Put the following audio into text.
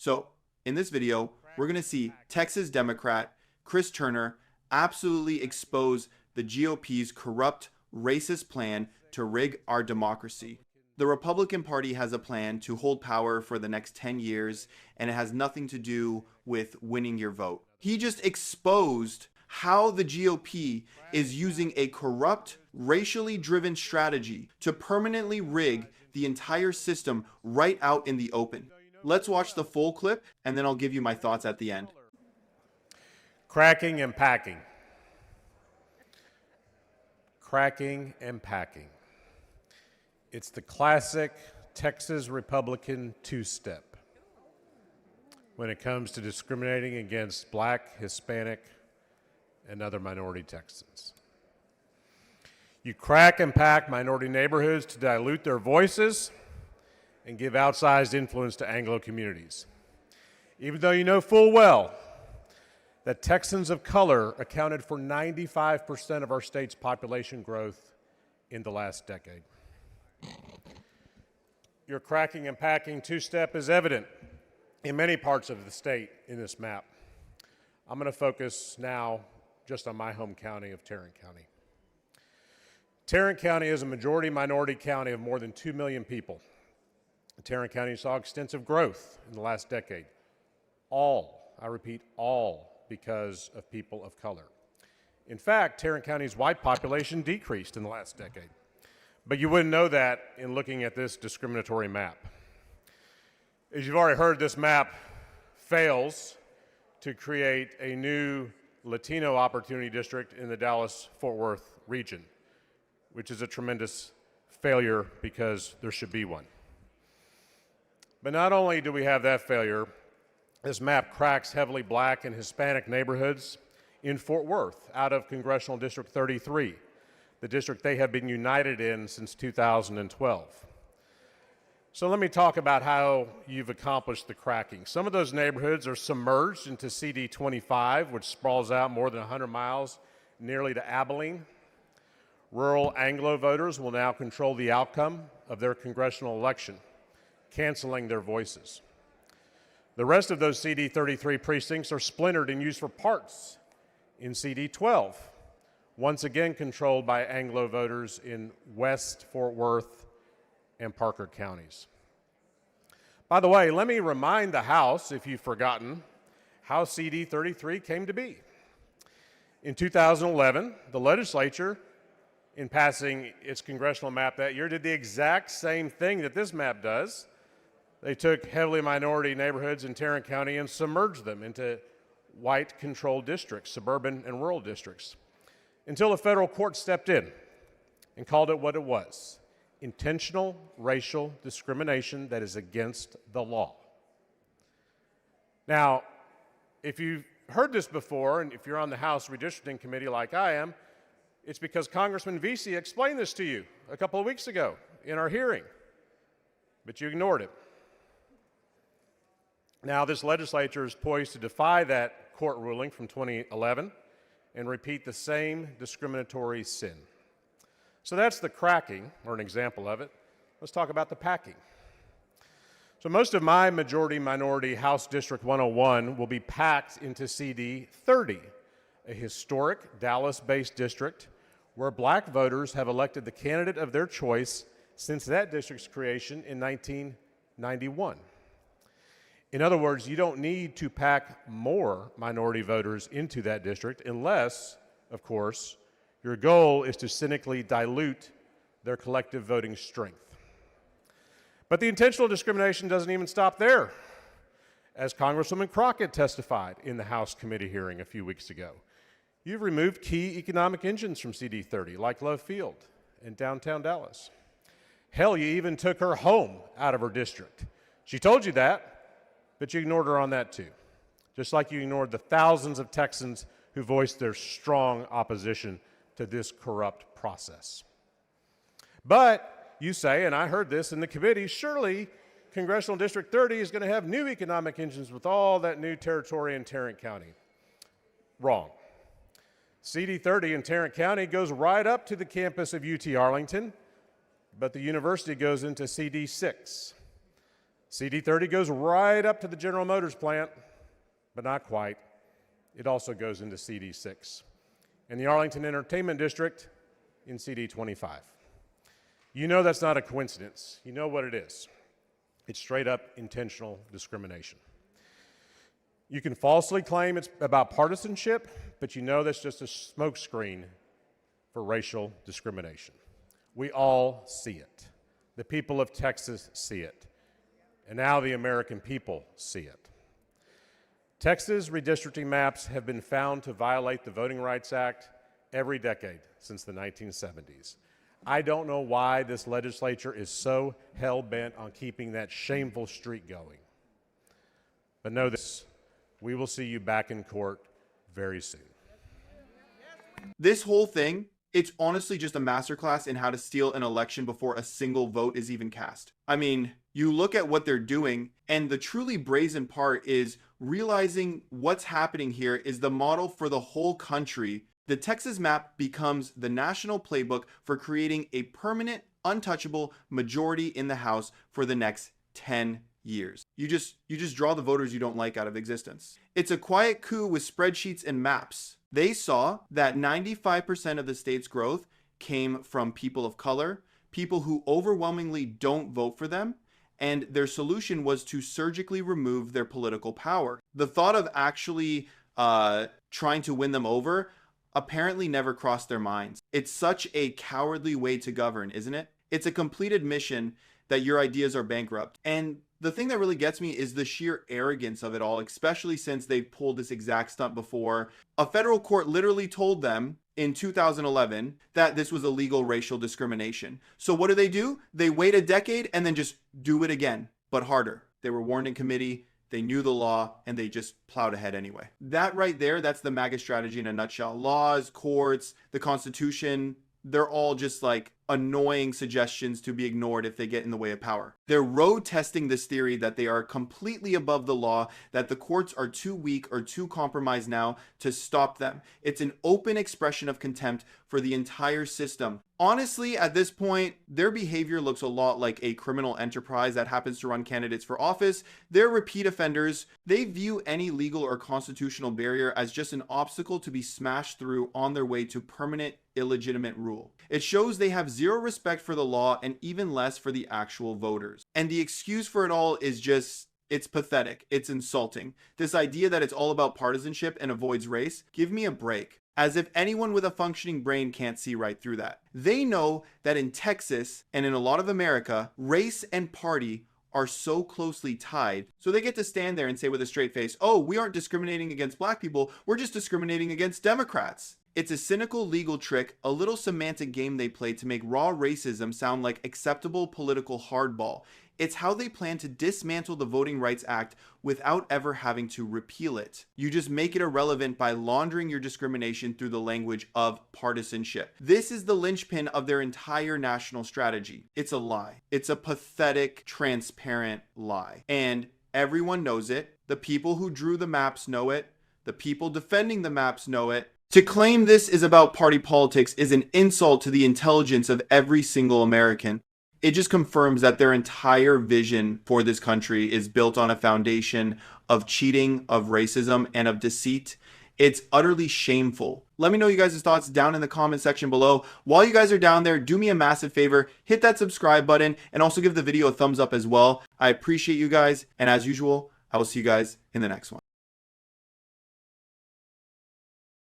So in this video, we're going to see Texas Democrat Chris Turner absolutely expose the GOP's corrupt, racist plan to rig our democracy. The Republican Party has a plan to hold power for the next 10 years, and it has nothing to do with winning your vote. He just exposed how the GOP is using a corrupt, racially driven strategy to permanently rig the entire system right out in the open. Let's watch the full clip, and then I'll give you my thoughts at the end. Cracking and packing. Cracking and packing. It's the classic Texas Republican two-step when it comes to discriminating against Black, Hispanic, and other minority Texans. You crack and pack minority neighborhoods to dilute their voices and give outsized influence to Anglo communities, even though you know full well that Texans of color accounted for 95% of our state's population growth in the last decade. Your cracking and packing two-step is evident in many parts of the state in this map. I'm going to focus now just on my home county of Tarrant County. Tarrant County is a majority-minority county of more than 2 million people. Tarrant County saw extensive growth in the last decade. All, I repeat, all because of people of color. In fact, Tarrant County's white population decreased in the last decade. But you wouldn't know that in looking at this discriminatory map. As you've already heard, this map fails to create a new Latino opportunity district in the Dallas-Fort Worth region, which is a tremendous failure because there should be one. But not only do we have that failure, this map cracks heavily Black and Hispanic neighborhoods in Fort Worth out of Congressional District 33, the district they have been united in since 2012. So let me talk about how you've accomplished the cracking. Some of those neighborhoods are submerged into CD 25, which sprawls out more than 100 miles nearly to Abilene. Rural Anglo voters will now control the outcome of their congressional election, canceling their voices. The rest of those CD 33 precincts are splintered and used for parts in CD 12, once again controlled by Anglo voters in West Fort Worth and Parker counties. By the way, let me remind the House, if you've forgotten, how CD 33 came to be. In 2011, the legislature, in passing its congressional map that year, did the exact same thing that this map does. They took heavily minority neighborhoods in Tarrant County and submerged them into white-controlled districts, suburban and rural districts, until a federal court stepped in and called it what it was: intentional racial discrimination that is against the law. Now, if you've heard this before, and if you're on the House Redistricting Committee like I am, it's because Congressman Vesey explained this to you a couple of weeks ago in our hearing, but you ignored it. Now, this legislature is poised to defy that court ruling from 2011 and repeat the same discriminatory sin. So that's the cracking, or an example of it. Let's talk about the packing. So most of my majority-minority House District 101 will be packed into CD 30, a historic Dallas-based district where Black voters have elected the candidate of their choice since that district's creation in 1991. In other words, you don't need to pack more minority voters into that district unless, of course, your goal is to cynically dilute their collective voting strength. But the intentional discrimination doesn't even stop there. As Congresswoman Crockett testified in the House committee hearing a few weeks ago, you've removed key economic engines from CD 30, like Love Field and downtown Dallas. Hell, you even took her home out of her district. She told you that, but you ignored her on that too, just like you ignored the thousands of Texans who voiced their strong opposition to this corrupt process. But you say, and I heard this in the committee, surely Congressional District 30 is going to have new economic engines with all that new territory in Tarrant County. Wrong. CD 30 in Tarrant County goes right up to the campus of UT Arlington, but the university goes into CD 6. CD30 goes right up to the General Motors plant, but not quite. It also goes into CD6. And the Arlington Entertainment District in CD25. You know that's not a coincidence. You know what it is. It's straight up intentional discrimination. You can falsely claim it's about partisanship, but you know that's just a smokescreen for racial discrimination. We all see it. The people of Texas see it. And now the American people see it. Texas redistricting maps have been found to violate the Voting Rights Act every decade since the 1970s. I don't know why this legislature is so hell-bent on keeping that shameful streak going. But know this, we will see you back in court very soon. This whole thing, it's honestly just a masterclass in how to steal an election before a single vote is even cast. I mean, you look at what they're doing, and the truly brazen part is realizing what's happening here is the model for the whole country. The Texas map becomes the national playbook for creating a permanent, untouchable majority in the House for the next 10 years. You just draw the voters you don't like out of existence. It's a quiet coup with spreadsheets and maps. They saw that 95% of the state's growth came from people of color, people who overwhelmingly don't vote for them, and their solution was to surgically remove their political power. The thought of actually trying to win them over apparently never crossed their minds. It's such a cowardly way to govern, isn't it? It's a complete admission that your ideas are bankrupt. And the thing that really gets me is the sheer arrogance of it all, especially since they've pulled this exact stunt before. A federal court literally told them in 2011 that this was illegal racial discrimination. So what do? They wait a decade and then just do it again, but harder. They were warned in committee. They knew the law, and they just plowed ahead anyway. That right there, that's the MAGA strategy in a nutshell. Laws, courts, the Constitution, they're all just like annoying suggestions to be ignored if they get in the way of power. They're road testing this theory that they are completely above the law, that the courts are too weak or too compromised now to stop them. It's an open expression of contempt for the entire system. Honestly, at this point, their behavior looks a lot like a criminal enterprise that happens to run candidates for office. They're repeat offenders. They view any legal or constitutional barrier as just an obstacle to be smashed through on their way to permanent illegitimate rule. It shows they have zero respect for the law and even less for the actual voters. And the excuse for it all is just, it's pathetic. It's insulting. This idea that it's all about partisanship and avoids race, give me a break. As if anyone with a functioning brain can't see right through that. They know that in Texas and in a lot of America, race and party are so closely tied. So they get to stand there and say with a straight face, oh, we aren't discriminating against black people. We're just discriminating against Democrats. It's a cynical legal trick, a little semantic game they play to make raw racism sound like acceptable political hardball. It's how they plan to dismantle the Voting Rights Act without ever having to repeal it. You just make it irrelevant by laundering your discrimination through the language of partisanship. This is the linchpin of their entire national strategy. It's a lie. It's a pathetic, transparent lie. And everyone knows it. The people who drew the maps know it. The people defending the maps know it. To claim this is about party politics is an insult to the intelligence of every single American. It just confirms that their entire vision for this country is built on a foundation of cheating, of racism, and of deceit. It's utterly shameful. Let me know you guys' thoughts down in the comment section below. While you guys are down there, do me a massive favor, hit that subscribe button, and also give the video a thumbs up as well. I appreciate you guys, and as usual, I will see you guys in the next one.